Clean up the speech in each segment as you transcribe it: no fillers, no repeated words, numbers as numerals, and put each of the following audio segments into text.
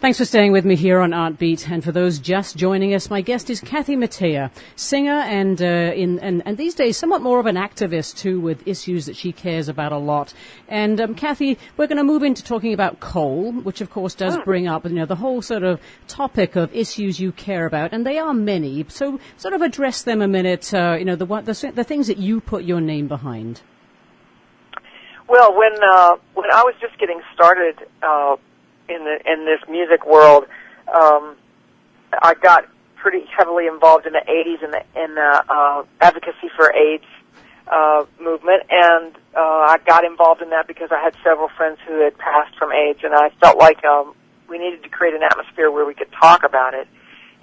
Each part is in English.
Thanks for staying with me here on Artbeat. And for those just joining us, my guest is Mattea, singer and these days somewhat more of an activist too, with issues that she cares about a lot. And Kathy, we're going to move into talking about coal, which of course does bring up the whole sort of topic of issues you care about, and they are many. So sort of address them a minute. The things that you put your name behind. Well, when I was just getting started in this music world, I got pretty heavily involved in the 80s in the advocacy for AIDS movement, and I got involved in that because I had several friends who had passed from AIDS, and I felt like we needed to create an atmosphere where we could talk about it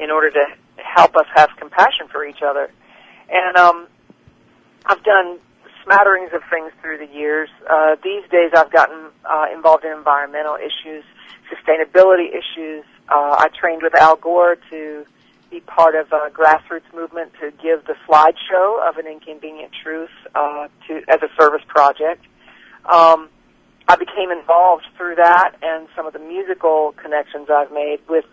in order to help us have compassion for each other. And I've done smatterings of things through the years. These days I've gotten involved in environmental issues, sustainability issues. I trained with Al Gore to be part of a grassroots movement to give the slideshow of An Inconvenient Truth as a service project. I became involved through that and some of the musical connections I've made with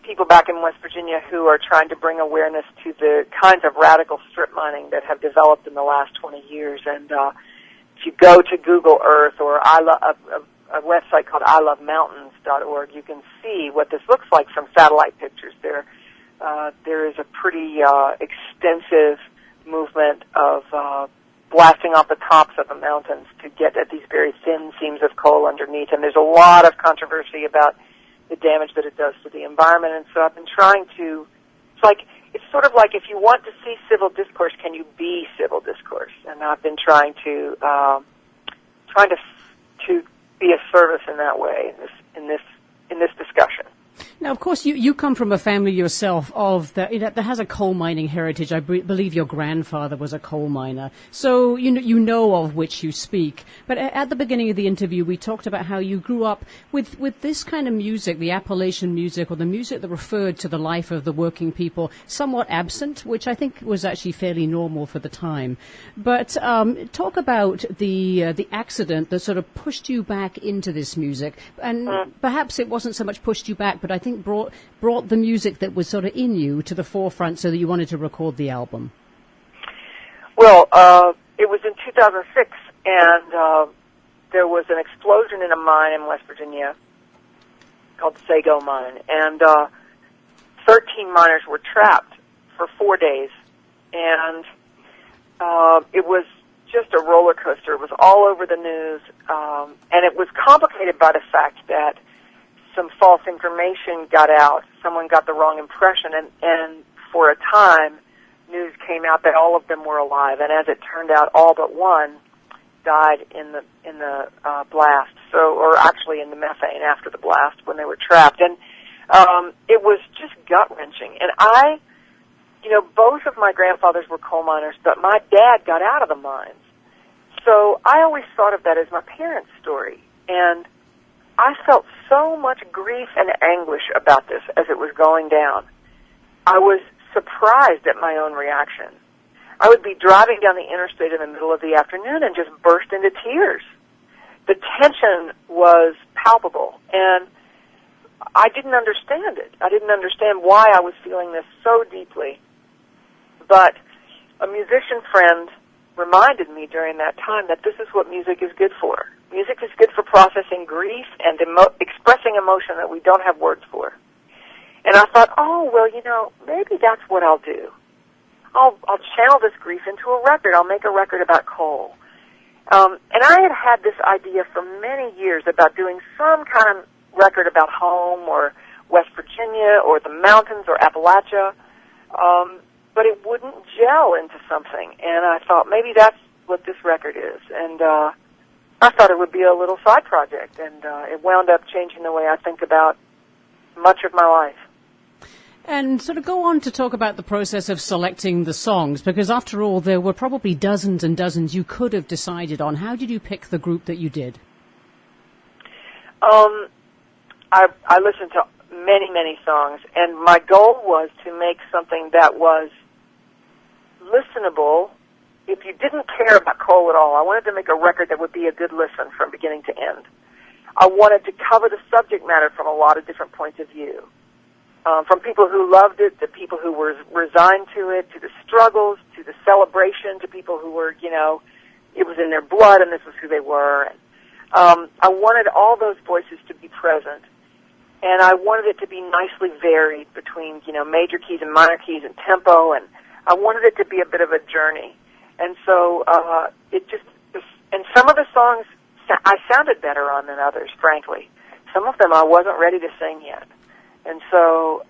people back in West Virginia who are trying to bring awareness to the kinds of radical strip mining that have developed in the last 20 years. And if you go to Google Earth or a website called ilovemountains.org, you can see what this looks like from satellite pictures. There is a pretty extensive movement of blasting off the tops of the mountains to get at these very thin seams of coal underneath. And there's a lot of controversy about the damage that it does to the environment. And so I've been trying to, it's sort of like if you want to see civil discourse, can you be civil discourse? And I've been trying to be a service in that way in this discussion. Now, of course, you come from a family yourself that has a coal mining heritage. I believe your grandfather was a coal miner, so you know of which you speak. But at the beginning of the interview, we talked about how you grew up with this kind of music, the Appalachian music, or the music that referred to the life of the working people, somewhat absent, which I think was actually fairly normal for the time. But talk about the accident that sort of pushed you back into this music, and perhaps it wasn't so much pushed you back, but I think brought the music that was sort of in you to the forefront so that you wanted to record the album. Well, it was in 2006, and there was an explosion in a mine in West Virginia called the Sago Mine, and 13 miners were trapped for 4 days, and it was just a roller coaster. It was all over the news, and it was complicated by the fact that some false information got out. Someone got the wrong impression, and for a time, news came out that all of them were alive. And as it turned out, all but one died in the blast. Or actually in the methane after the blast when they were trapped. And it was just gut wrenching. And both of my grandfathers were coal miners, but my dad got out of the mines. So I always thought of that as my parents' story, and I felt so much grief and anguish about this as it was going down. I was surprised at my own reaction. I would be driving down the interstate in the middle of the afternoon and just burst into tears. The tension was palpable, and I didn't understand it. I didn't understand why I was feeling this so deeply. But a musician friend reminded me during that time that this is what music is good for. Music is good for processing grief and expressing emotion that we don't have words for. And I thought, maybe that's what I'll do. I'll channel this grief into a record. I'll make a record about coal. And I had this idea for many years about doing some kind of record about home or West Virginia or the mountains or Appalachia, but it wouldn't gel into something. And I thought maybe that's what this record is. And I thought it would be a little side project, and it wound up changing the way I think about much of my life. And sort of go on to talk about the process of selecting the songs, because after all, there were probably dozens and dozens you could have decided on. How did you pick the group that you did? I listened to many, many songs, and my goal was to make something that was listenable. If you didn't care about coal at all, I wanted to make a record that would be a good listen from beginning to end. I wanted to cover the subject matter from a lot of different points of view. From people who loved it, to people who were resigned to it, to the struggles, to the celebration, to people who were, it was in their blood and this was who they were. I wanted all those voices to be present. And I wanted it to be nicely varied between, major keys and minor keys and tempo, and I wanted it to be a bit of a journey. And so and some of the songs I sounded better on than others, frankly. Some of them I wasn't ready to sing yet. And so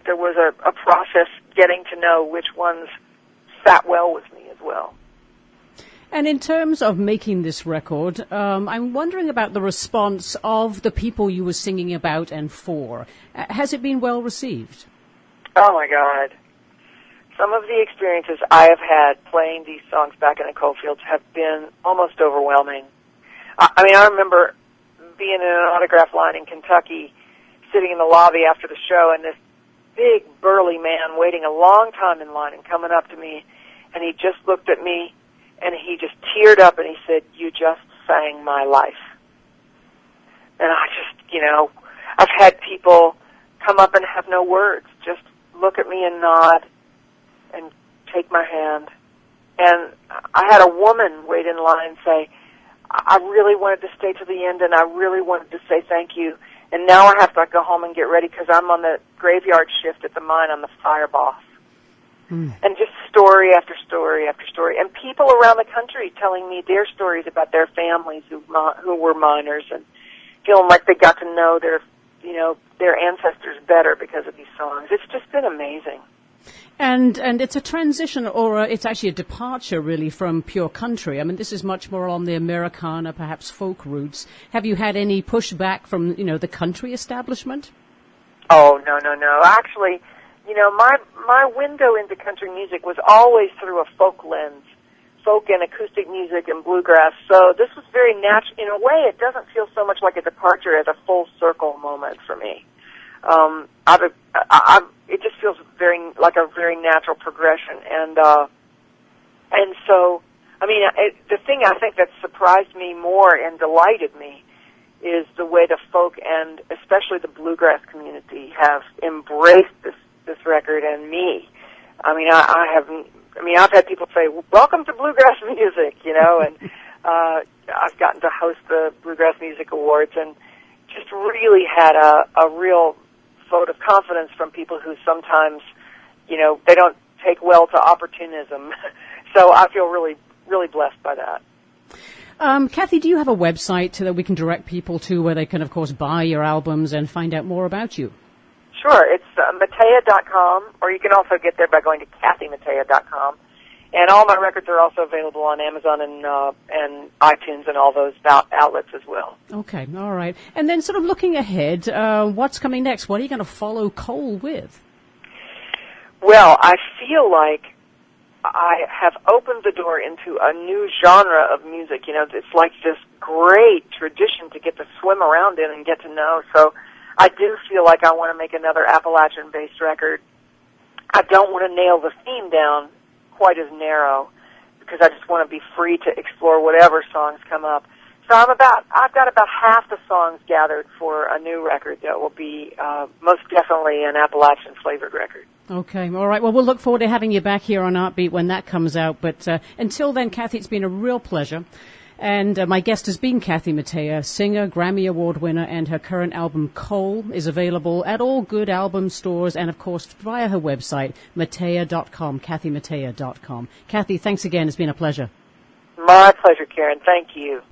there was a process getting to know which ones sat well with me as well. And in terms of making this record, I'm wondering about the response of the people you were singing about and for. Has it been well received? Oh, my God. Some of the experiences I have had playing these songs back in the coalfields have been almost overwhelming. I remember being in an autograph line in Kentucky, sitting in the lobby after the show, and this big, burly man waiting a long time in line and coming up to me, and he just looked at me, and he just teared up, and he said, "You just sang my life." And I just, I've had people come up and have no words, just look at me and nod and take my hand. And I had a woman wait in line and say, "I really wanted to stay to the end, and I really wanted to say thank you. And now I have to go home and get ready because I'm on the graveyard shift at the mine. I'm the fire boss." And just story after story after story. And people around the country telling me their stories about their families who were miners and feeling like they got to know their ancestors better because of these songs. It's just been amazing. And it's a transition, or it's actually a departure, really, from pure country. I mean, this is much more on the Americana, perhaps folk roots. Have you had any pushback from, the country establishment? Oh, no. Actually, my window into country music was always through a folk lens, folk and acoustic music and bluegrass. So this was very natural. In a way, it doesn't feel so much like a departure as a full circle moment for me. It just feels like a very natural progression, and so, the thing I think that surprised me more and delighted me is the way the folk and especially the bluegrass community have embraced this record and me. I've had people say, "Welcome to bluegrass music," and I've gotten to host the Bluegrass Music Awards and just really had a real vote of confidence from people who sometimes, they don't take well to opportunism. So I feel really, really blessed by that. Kathy, do you have a website that we can direct people to where they can, of course, buy your albums and find out more about you? Sure. It's Mattea.com, or you can also get there by going to KathyMattea.com. And all my records are also available on Amazon and iTunes and all those outlets as well. Okay, all right. And then sort of looking ahead, what's coming next? What are you going to follow Cole with? Well, I feel like I have opened the door into a new genre of music. It's like this great tradition to get to swim around in and get to know. So I do feel like I want to make another Appalachian-based record. I don't want to nail the theme down quite as narrow because I just want to be free to explore whatever songs come up. So I've got about half the songs gathered for a new record that will be most definitely an Appalachian flavored record. Okay, all right. Well, we'll look forward to having you back here on Artbeat when that comes out. But until then, Kathy, it's been a real pleasure. And my guest has been Kathy Mattea, singer, Grammy Award winner, and her current album, Cole, is available at all good album stores and, of course, via her website, Mattea.com, KathyMattea.com. Kathy, thanks again. It's been a pleasure. My pleasure, Karen. Thank you.